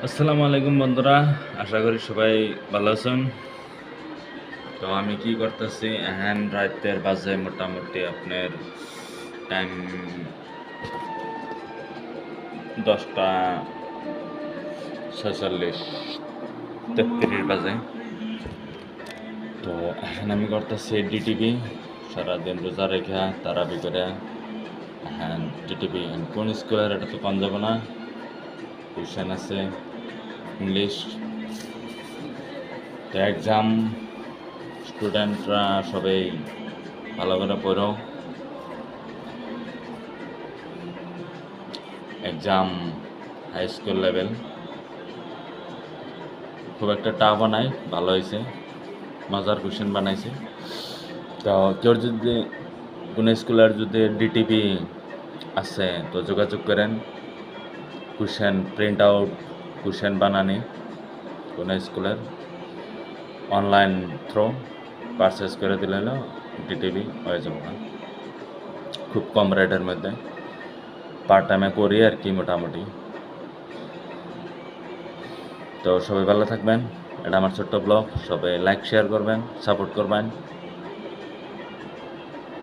আসসালামু আলাইকুম বন্ধুরা, আশা করি সবাই ভালো আছেন। তো আমি কি করতেছি, এখন রাতের বাজে মোটামুটি আপনার টাইম 10:46 বাজে। তো এখন আমি করতেছি ডিটিপি, সারাদিন রোজা রেখা তারাবি করে। হ্যাঁ, ডিটিপি কোন স্কুলের এটা তো কম যাব না, টিউশন আছে, ইংলিশ। তো এক্সাম, স্টুডেন্টরা সবাই ভালো করে পড়ো। এক্সাম হাই স্কুল লেভেল, খুব একটা টাফও নাই, ভালো হয়েছে, মজার কোশ্চেন বানাইছে। তো কেউ যদি কোনো স্কুলের যদি ডিটিপি আছে তো যোগাযোগ করেন, কোশ্চেন প্রিন্ট আউট, কোশ্চেন বানানি কোনো স্কুলের অনলাইন থ্রো পারচেস করে দিলে ডিটিপি হয়ে যাবে না, খুব কম রেটের মধ্যে। পার্ট টাইমে করি আর কি মোটামুটি। তো সবাই ভালো থাকবেন, এটা আমার ছোট্ট ব্লগ, সবাই লাইক শেয়ার করবেন, সাপোর্ট করবেন।